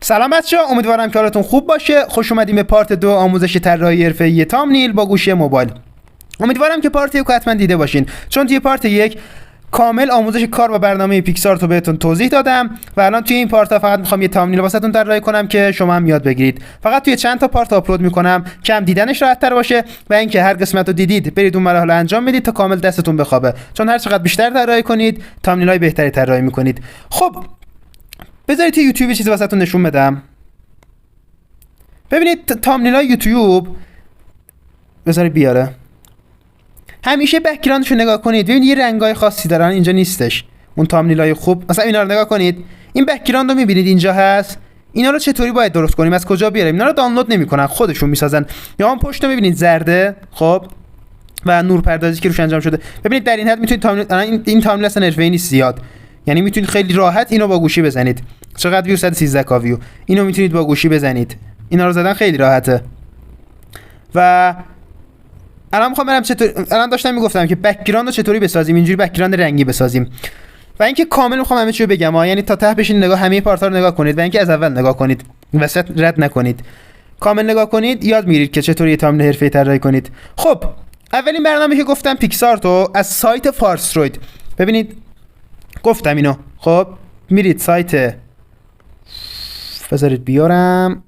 سلام بچه‌ها، امیدوارم که حالتون خوب باشه. خوش اومدیم به پارت 2 آموزش طراحی حرفه‌ای تامنیل با گوشی موبایل. امیدوارم که پارت 1 حتما دیده باشین، چون توی پارت 1 کامل آموزش کار با برنامه پیکسارت رو بهتون توضیح دادم و الان توی این پارت فقط میخوام یه تامنیل واسهتون طراحی کنم که شما هم یاد بگیرید. فقط توی چند تا پارت آپلود میکنم که هم دیدنش راحت‌تر باشه و اینکه هر قسمت رو دیدید برید اون مراحل انجام بدید تا کامل دستتون بخوابه، چون هر چقدر بیشتر طراحی کنید تامنیل‌های بهتری طراحی میکنید. خب بذارید توی یوتیوب چیزی واسهتون نشون بدم. ببینید تامنیل‌های یوتیوب، بذارید بیاره، همیشه بک‌گراندش رو نگاه کنید. ببینید یه رنگای خاصی دارن، اینجا نیستش. اون تامنیل‌های خوب مثلا اینا رو نگاه کنید، این بک‌گراند رو می‌بینید اینجا هست. اینا رو چطوری باید درست کنیم، از کجا بیاریم؟ اینا رو دانلود نمی‌کنن، خودشون می‌سازن. یا اون پشت رو می‌بینید زرده، خب، و نورپردازی که روش انجام شده. ببینید در این حد می‌تونید تامنیل، این تامنیل اصلا حرفه‌ای نیست زیاد، یعنی می‌تونید خیلی راحت اینو با گوشی بزنید. چقدر ویو؟ 113 کا ویو. اینو می‌تونید با گوشی بزنید. اینا رو زدن خیلی راحته. و الان میخوام برم الان داشتم میگفتم که بک‌گراند رو چطوری بسازیم، اینجوری بک‌گراند رنگی بسازیم. و اینکه کامل میخوام همه چی رو بگم، یعنی تا ته بشین نگاه، همه پارت‌ها رو نگاه کنید و اینکه از اول نگاه کنید، وسط رد نکنید، کامل نگاه کنید، یاد میگیرید که چطوری یه تامنیل حرفه‌ای طراحی کنید. خب اولین برنامه‌ای که گفتم پیکسارت رو از سایت فارستروید. ببینید گفتم اینو، خب میرید سایت، بذارید بیارم،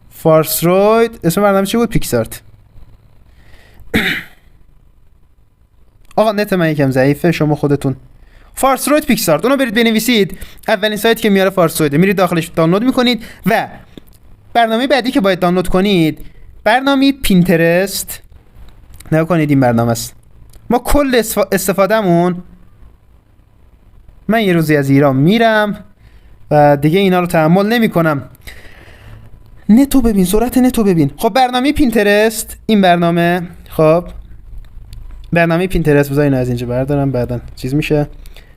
فارستروید. اسم برنامه چی بود؟ پیکسارت. آقا نت من یکم ضعیفه، شما خودتون فارستروید پیکسارت اونو برید بنویسید. اولین سایتی که میاره فارستروید، میرید داخلش دانلود میکنید. و برنامه بعدی که باید دانلود کنید برنامه پینترست. نگاه کنید این برنامه است. ما کل استفادهمون، من یه روزی از ایران میرم و دیگه اینا رو تحمل نمیکنم. نتو ببین، سرعت نتو ببین. خب برنامه پینترست، این برنامه، خب برنامه پینترست، بذار اینو از اینجا بردارم بعدن چیز میشه.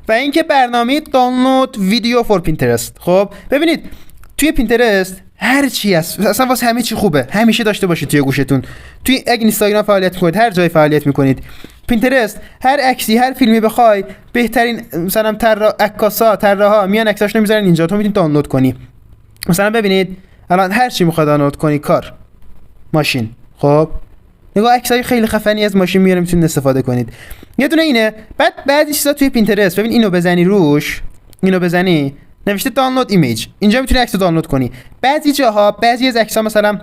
و اینکه برنامه دانلود ویدیو فور پینترست. خب ببینید توی پینترست هر چی هست، اصلا واسه همه چی خوبه، همیشه داشته باشید توی گوشتون. توی اگه اینستاگرام فعالیت میکنید، هر جای فعالیت میکنید، پینترست هر عکسی، هر فیلمی بخوای، بهترین مثلا عکاسا، طراحا میان عکساشونو میذارن اینجا، تو میتونی دانلود کنی. مثلا ببینید الان هر چی میخواد دانلود کنی، کار، ماشین، خب نگاه عکسای خیلی خفنی از ماشین میاره، میتونید استفاده کنید. یه دونه اینه. بعد بعضی چیزا توی پینترست، ببین اینو بزنی روش، اینو بزنی نوشته دانلود ایمیج، اینجا میتونی عکس دانلود کنی. بعضی جاها بعضی از عکس‌ها مثلا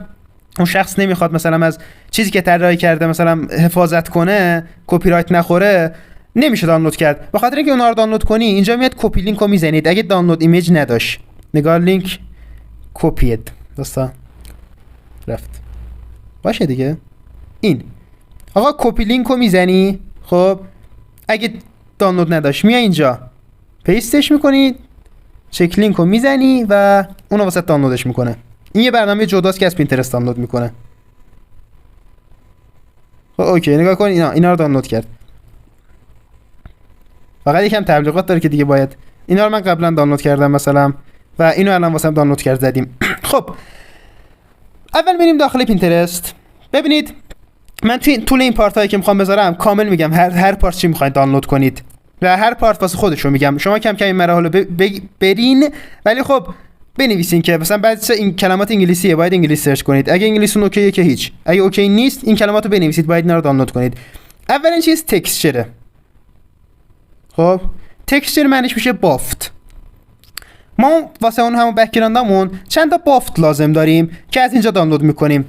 اون شخص نمیخواد مثلا از چیزی که طراحی کرده مثلا حفاظت کنه، کپی رایت نخوره، نمیشه دانلود کرد. به خاطر اینکه اونها رو دانلود کنی اینجا میاد کپی لینک رو میزنید. اگه دانلود ایمیج نداشت، نگاه لینک کپیت دوستا رفت باشه دیگه. این آقا کپی لینک رو میزنی، خب اگه دانلود نداشت میای اینجا پیستش میکنی، چک لینک رو میزنی و اونو واسه دانلودش میکنه. این یه برنامه جداست که از پینترست دانلود میکنه. خب اوکی، نگاه کن اینا رو دانلود کرد. فقط یکم تبلیغات داره که دیگه باید، اینا رو من قبلا دانلود کردم مثلا و اینو الان واسه دانلود کرد زدیم. خب اول میریم داخل پینترست. ببینید من توی طول این پارت هایی که میخوام بذارم کامل میگم هر پارت چی میخواید دانلود کنید و هر پارت واسه خودشو میگم. شما کم کم این مراحل رو برین، ولی خب بنویسین که مثلا بعضی این کلمات انگلیسیه، باید انگلیسی سرچ کنید. اگه انگلیسیتون اوکیه که هیچ، اگه اوکی نیست این کلمات رو بنویسید، باید اینا رو دانلود کنید. اولین چیز تکسچره. خب تکسچر معنیش میشه بافت. ما واسه اون همون بک‌گراندمون چند تا بافت لازم داریم که از اینجا دانلود میکنیم.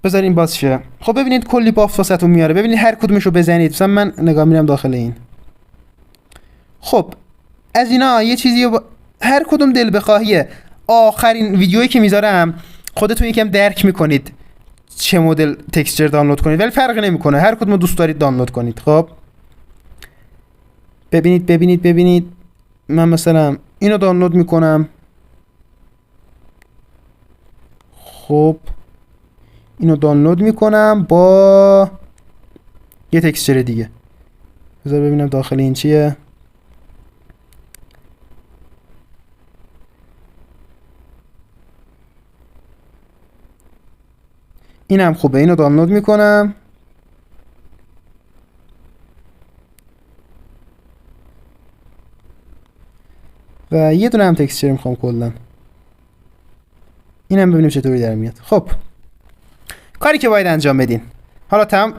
بذارین باز شه. خب ببینید کلی بافت واسهتون میاره، ببینید هر کدومشو بزنید. مثلا من نگاه میرم داخل این، خب از اینا یه چیزی هر کدوم دل بخواهیه. آخرین ویدیویی که میذارم خودتون یکم درک میکنید چه مدل تکسچر دانلود کنید، ولی فرقی نمیکنه، هر کدومو دوست دارید دانلود کنید. خب ببینید من مثلا اینو دانلود میکنم. خب اینو دانلود میکنم با یه تکسچر دیگه. بذار ببینم داخل این چیه. اینم خوبه، اینو دانلود میکنم. و یه دونه هم تکسچر میخوام کلا. اینم ببینیم چطوری در میاد. خب کاری که باید انجام بدین حالا تمام.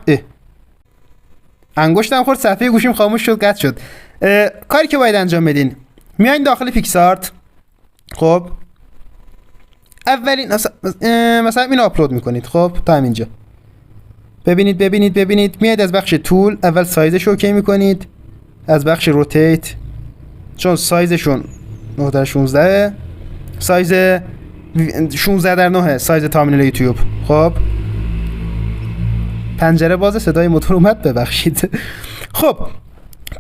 انگشتم خورد صفحه گوشیم خاموش شد، قطع شد. کاری که باید انجام بدین میایین داخل پیکسارت. خب اولین مثلا اینو آپلود میکنید. خب تا همینجا ببینید میاد از بخش تول اول سایزش رو اوکی میکنید، از بخش روتیت چون سایزشون 9:16 سایز 16:9 سایز تامینال یوتیوب. خب پنجره باز، صدای موتور اومد، ببخشید. خب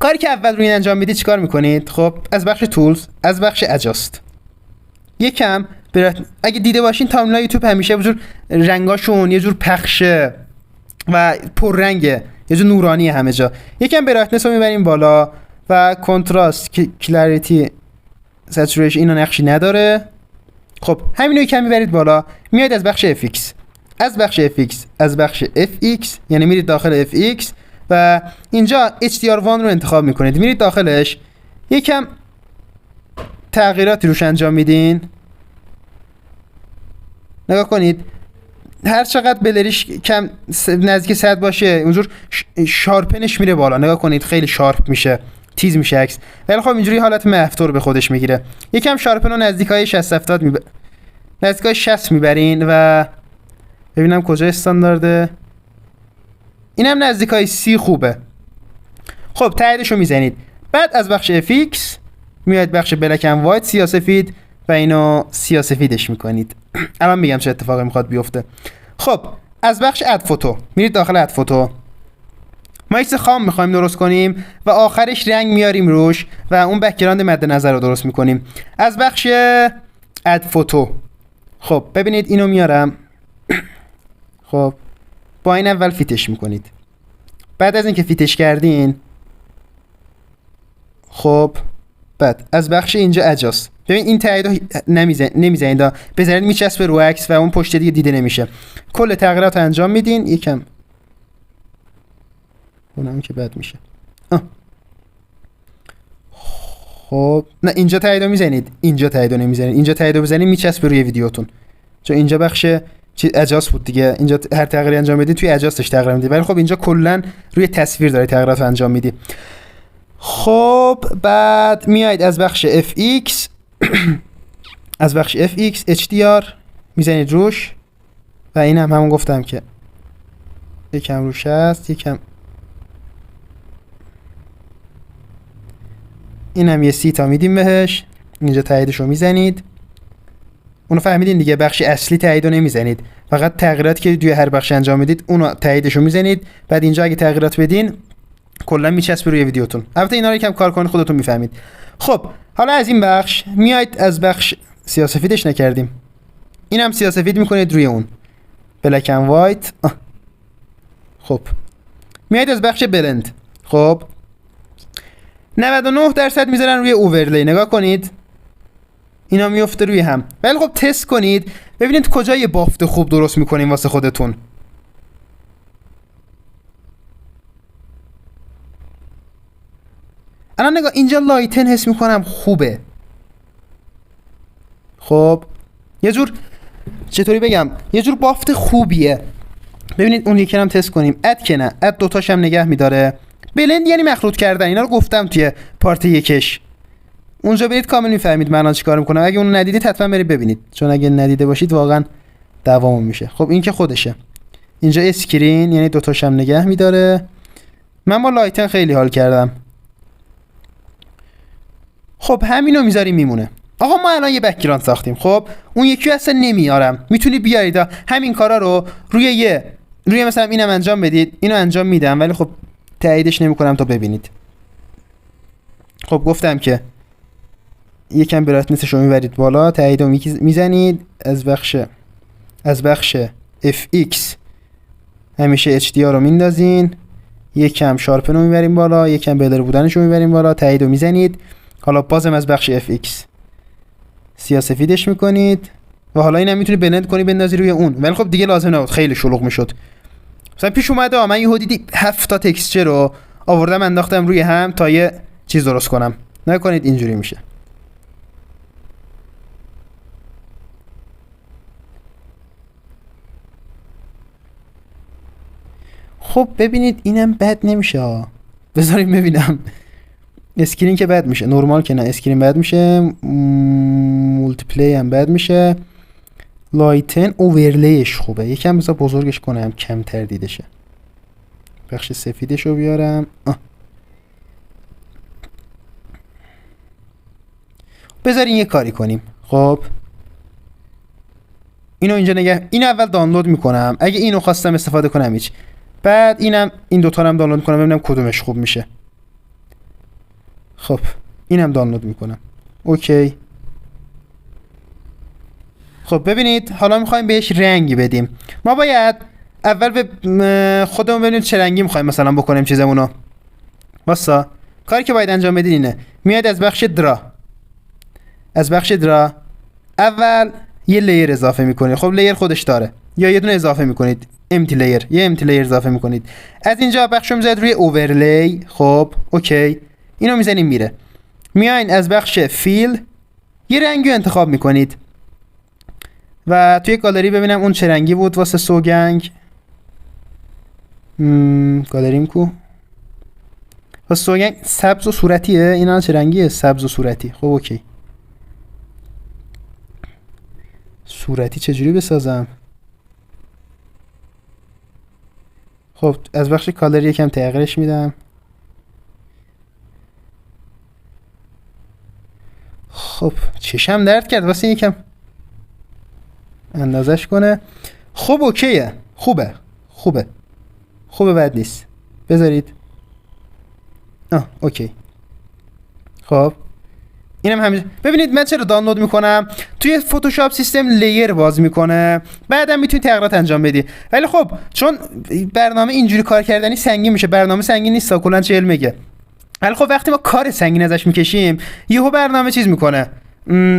کاری که اول روی این انجام میدید چیکار میکنید؟ خب از بخش تولز، از بخش اجاست یکم اگه دیده باشین تامینال یوتیوب همیشه یه جور رنگاشون یه جور پخشه و پررنگه، یه جور نورانی همه جا. یکم برایتنس رو میبریم بالا و کنتراست، کلاریتی، سچوریشن اینا نقشی نداره. خب همینو یکم میبرید بالا، میاد از بخش FX، از بخش FX از بخش FX یعنی میرید داخل FX و اینجا HDR1 رو انتخاب میکنید، میرید داخلش یکم تغییراتی روش انجام میدین. نگاه کنید هر چقدر بلریش کم نزدیک 100 باشه اونجور شارپنش میره بالا. نگاه کنید خیلی شارپ میشه، تیز میشه عکس. ولی خب اینجوری حالت مفتور به خودش میگیره. یکم شارپن رو نزدیکای 60 70 نزدیکای 60 میبرین و ببینم کجا استاندارده. اینم نزدیکای 30 خوبه. خب تاییدشو میزنید. بعد از بخش FX میاد بخش بلک اند وایت سیاه‌سفید و اینو سیاه‌سفیدش میکنید. الان میگم چه اتفاقی میخواد بیفته. خب از بخش اد فوتو میرید داخل اد فوتو. ما ایکس خام میخوایم درست کنیم و آخرش رنگ میاریم روش و اون بک‌گراند مد نظر رو درست میکنیم از بخش اد فوتو. خب ببینید اینو میارم. خب با این اول فیتش میکنید. بعد از اینکه فیتش کردین خب بعد از بخش اینجا اجاست. ببین این تاییدو نمیزنید، بذارید میچسبه رو عکس و اون پشت دیگه دیده نمیشه. کل تغییرات رو انجام میدین. یکم اونم که بد میشه. خب نه اینجا تاییدو میزنید، اینجا تاییدو نمیزنید. اینجا تاییدو بزنید میچسبه روی ویدیوتون، چون اینجا بخش اجاست بود دیگه. اینجا هر تغییری انجام بدید توی اجاستش تغییر میدید، ولی خب اینجا کلا روی تصویر داره تغییرات رو انجام میدید. خب بعد میایید از بخش FX از بخش FX HDR میزنید روش و این هم همون گفتم که یکم روش هست، یکم این هم یه 30 تا میدیم بهش. اینجا تاییدشو میزنید. اونو فهمیدین دیگه، بخش اصلی تاییدو نمیزنید، فقط تغییراتی که توی هر بخش انجام میدید اونو تاییدشو میزنید. بعد اینجا اگه تغییرات بدین کلا میچسبه روی ویدیوتون. البته اینا رو یکم کار کنید خودتون میفهمید. خب حالا از این بخش میایید از بخش سیاه‌سفیدش نکردیم، اینم سیاه‌سفید میکنید روی اون بلک اند وایت. خب میایید از بخش بلند. خب 99% میذارن روی اوورلی. نگاه کنید اینا میفته روی هم، ولی خب تست کنید ببینید کجا یه بافت خوب درست میکنین واسه خودتون. الان نگاه اینجا لایتن حس میکنم خوبه. خب یه جور چطوری بگم، یه جور بافت خوبیه. ببینید اون یکی هم تست کنیم. اد که نه، اد دوتاش هم نگه میداره. بلند یعنی مخلوط کردن، اینا رو گفتم توی پارت یکش. اونجا برید کامل میفهمید من چیکار میکنم. اگه اون ندیدید حتما برید ببینید، چون اگه ندیده باشید واقعا دوام میشه. خب این که خودشه. اینجا اسکرین یعنی دوتاش هم نگه میداره. من با لایتن خیلی حال کردم. خب همینو میذاریم میمونه. آقا ما الان یه بک‌گراند ساختیم. خب اون یکی اصلا نمیارم، میتونید بیارید همین کارا رو روی مثلا اینم انجام بدید. اینو انجام میدم ولی خب تاییدش نمیکنم تا ببینید. خب گفتم که یکم برایتنسش رو میبرید بالا، تایید رو میزنید. از بخش FX همیشه HDR رو میندازین، یکم شارپن رو میبریم بالا، یکم بلر بودنش رو میبریم بالا، تایید رو میزنید. حالا بازم از بخش FX سیاه‌سفیدش میکنید و حالا اینم میتونی بلند کنی بندازی روی اون، ولی خب دیگه لازم نبود، خیلی شلوغ میشد. مثلا پیش اومده من یهو دیدی 7 تا تکسچر رو آوردم انداختم روی هم تا یه چیز درست کنم. نکنید اینجوری میشه. خب ببینید اینم بد نمیشه. بذاریم ببینم. اسکرین که بد میشه، نورمال که نه، اسکرین بد میشه، مولتی پلی هم بد میشه، لایتن اوورلیش خوبه. یکم بذار بزرگش کنم کمتر دیده شه. بخش سفیدش رو بیارم. بذارین یه کاری کنیم. خب اینو اینجا نگه، اینو اول دانلود میکنم. اگه اینو خواستم استفاده کنم هیچ، بعد این دوتا رو هم دانلود کنم ببینم کدومش خوب میشه. خب اینم دانلود میکنم. اوکی. خب ببینید حالا میخوایم بهش رنگی بدیم. ما باید اول به خودمون ببینیم چه رنگی میخوایم مثلا بکنیم چیزمونو. واسا کاری که باید انجام بدین اینه، میاد از بخش درا اول یه لیر اضافه میکنید. خب لیر خودش داره، یا یه دونه اضافه میکنید، امتی لیر، یه امتی لیر اضافه میکنید. از اینجا بخشو میذارید روی اوورلی. خب اوکی، اینو میزنیم میره. میاین از بخش فیل یه رنگی انتخاب میکنید و توی گالری ببینم اون چه رنگی بود واسه سوگنگ. گالریم کو واسه سوگنگ سبز و صورتیه. اینا چه رنگیه؟ سبز و صورتی. خب اوکی. صورتی چجوری بسازم؟ خب از بخش کالری یکم تغییرش میدم. خب چشم درد کرد واسه یکم اندازش کنه. خب اوکیه، خوبه بد نیست. بذارید اوکی. خب اینم همین. ببینید من چرا دانلود میکنم، توی فتوشاپ سیستم لیر باز میکنه، بعدم میتونی تغییرات انجام بدی. ولی خب چون برنامه اینجوری کار کردنی سنگین میشه، برنامه سنگین نیست، کلا 40 مگه. ولی خب وقتی ما کار سنگین ازش میکشیم یهو برنامه چیز میکنه،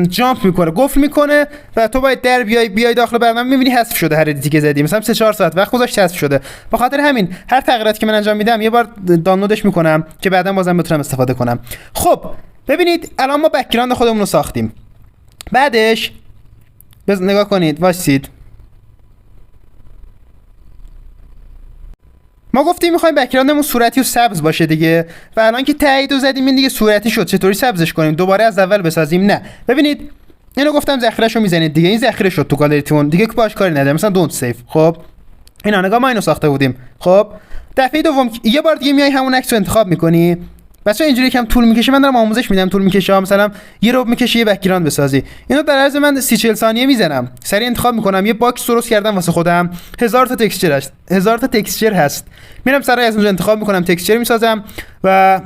جامپ میکنه، قفل میکنه و تو باید در بیای داخل برنامه میبینی حذف شده هر ادیتی که زدی، مثلا 3-4 ساعت وقت گذاشت حذف شده. به خاطر همین هر تغییراتی که من انجام میدم یه بار دانلودش میکنم که بعدا بازم بتونم استفاده کنم. خب ببینید الان ما بک‌گراند خودمون رو ساختیم. بعدش نگاه کنید، واسید ما گفتیم میخوایم بک‌گراندمون صورتی و سبز باشه دیگه، و الان که تایید رو زدیم این دیگه صورتی شد. چطوری سبزش کنیم؟ دوباره از اول بسازیم؟ نه. ببینید اینو گفتم ذخیره‌شو میزنید دیگه، این ذخیره شد تو گالریتون دیگه که باش کاری نداره، مثلا دونت سیو. خب اینا نگاه ما اینو ساخته بودیم. خب دفعه دوم یه بار دیگه میای همون عکس رو انتخاب میکنی. بچه‌ها اینجوری کم طول میکشه، من دارم آموزش میدم، طول میکشه. مثلا یه ربع میکشه یه بک‌گراند بسازی. اینو در عرض من 30-40 ثانیه میزنم، سریع انتخاب میکنم. یه باکس درست کردم واسه خودم، 1000 تا تکسچر هست. میرم سریع از اونجا انتخاب میکنم، تکسچر میسازم و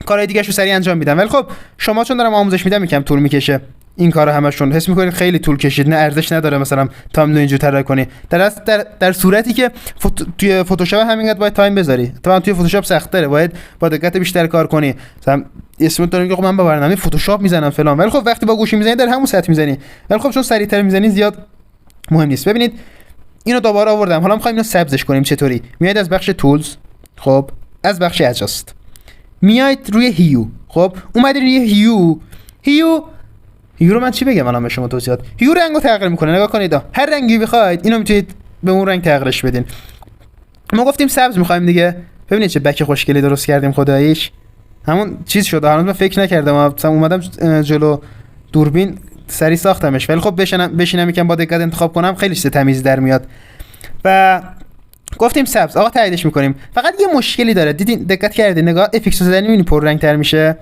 کارهای دیگه‌شو سریع انجام میدم. ولی خب شما چون دارم آموزش میدم یکم طول میکشه این کارا، همشون حس میکنید خیلی طول کشید، نه ارزش نداره مثلا تایم اینجوری طراحی کنی. در صورتی که توی فتوشاپ همینقدر باید تایم بذاری. طبعا توی فتوشاپ سخت تره، باید با دقت بیشتر کار کنی. مثلا اسمت داره که خب من با برنامه فتوشاپ میزنم فلان، ولی خب وقتی با گوشی میزنی در همون سطح میزنی. ولی خب چون سریعتر میزنی زیاد مهم نیست. ببینید اینو دوباره آوردم. حالا می‌خوایم اینو سبزش کنیم. چطوری؟ میاید از بخش تولز، خب از بخش ادجاست میاید روی هیو. خب اومدید روی هیو رو من چی بگم الان به شما توضیحات. هیو رنگو تغییر میکنه. نگاه کنید هر رنگی بخواید اینو میتونید به اون رنگ تغییرش بدین. ما گفتیم سبز میخوایم دیگه. ببینید چه بک خوشگلی درست کردیم خداییش. همون چیز شده. هنوز من فکر نکردم، مثلا اومدم جلو دوربین سری ساختمش. ولی خب بشینم یکم با دقت انتخاب کنم خیلی تمیز در میاد. و گفتیم سبز. آقا تاییدش میکنیم. فقط یه مشکلی داره. دیدین دقت کردین نگاه اپیکس رو زدن میبینی پر رنگ تر میشه.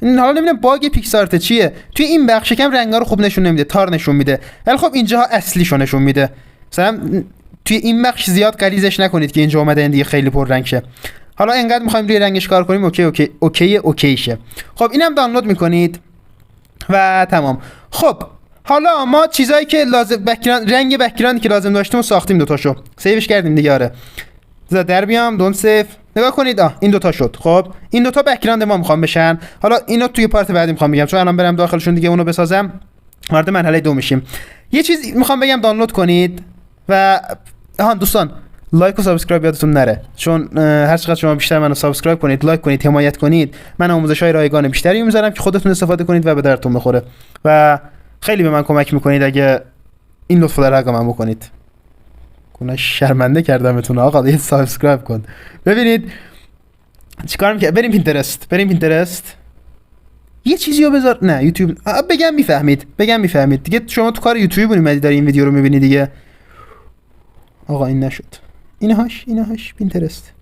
حالا نمیدونم باگ پیکسارت چیه، توی این بخش کم رنگا رو خوب نشون نمیده، تار نشون میده. ولی خب اینجاها اصلیشو نشون میده. مثلا توی این بخش زیاد غلیظش نکنید که اینجا اومده این دیگه خیلی پر رنگ شه. حالا انقدر میخوایم روی رنگش کار کنیم اوکی شه. خب اینم دانلود میکنید و تمام. خب حالا ما چیزایی که لازم رنگ بک‌گراندی که لازم داشتیم رو ساختیم، دوتاشو سیوش کردیم دیگه. آره بذار در بیام دون سیو. نگاه کنید این دوتا شد. خب این دوتا بک‌گراند ما میخوام بشن. حالا اینو توی پارت بعدی میخوام بگم، چون الان برم داخلشون دیگه اونو بسازم وارد مرحله 2 میشیم. یه چیز میخوام بگم، دانلود کنید و دوستان لایک و سابسکرایب یادتون نره، چون هر چقدر شما بیشتر منو سابسکرایب کنید، لایک کنید، حمایت کنید، من آموزش‌های رایگان بیشتری میذارم که خودتون استفاده کنید و به درتون بخوره و خیلی به من کمک میکنید اگه این لطفو در حق من بکنید. کنه شرمنده کردمتون آقا، یه سابسکرایب کن. ببینید چیکار میکنه. بریم پینترست یه چیزی رو بذار. نه یوتیوب بگم میفهمید دیگه. شما تو کار یوتیوب اومدی داری این ویدیو رو میبینی دیگه. آقا این نشد. اینهاش پینترست.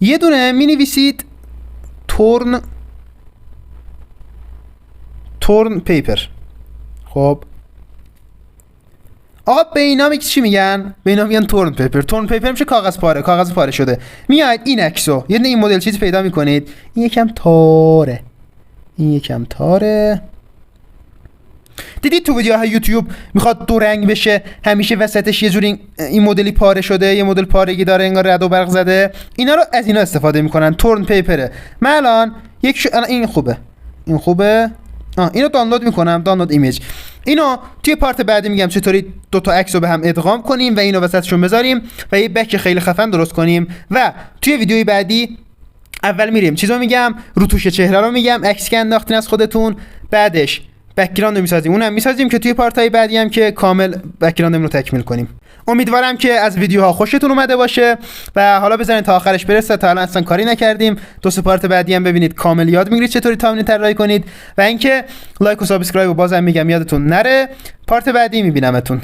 یه دونه می نویسید تورن پیپر. خب آقا به اینا چی میگن؟ به اینا میگن تورن پیپر میشه کاغذ پاره شده. میاد این عکسو یه این مدل چیزی پیدا میکنید. این یکم تاره. دیدید تو ویدیوهای یوتیوب میخواد دو رنگ بشه، همیشه وسطش یه جوری این مدلی پاره شده، یه مدل پارگی داره انگار رد و برق زده. اینا رو از اینا استفاده میکنن. تورن پیپره. من الان این خوبه. اینو دانلود میکنم، دانلود ایمیج. اینو توی پارت بعدی میگم چطوری دو تا عکس رو به هم ادغام کنیم و اینو وسطشون بذاریم و یه بک خیلی خفن درست کنیم. و توی ویدیوی بعدی اول میریم چیزو میگم، روتوش چهره رو میگم، عکس که انداختین از خودتون، بعدش بک‌گراند رو میسازیم. اونم میسازیم که توی پارت‌های بعدی هم که کامل بک‌گراندمون رو تکمیل کنیم. امیدوارم که از ویدیوها خوشتون اومده باشه و حالا بزنید تا آخرش برسه. تا الان اصلا کاری نکردیم. دو سه پارت بعدی هم ببینید کامل یاد میگیرید چطوری تامین طراحی کنید و اینکه لایک و سابسکرایب و بازم میگم یادتون نره. پارت بعدی میبینمتون.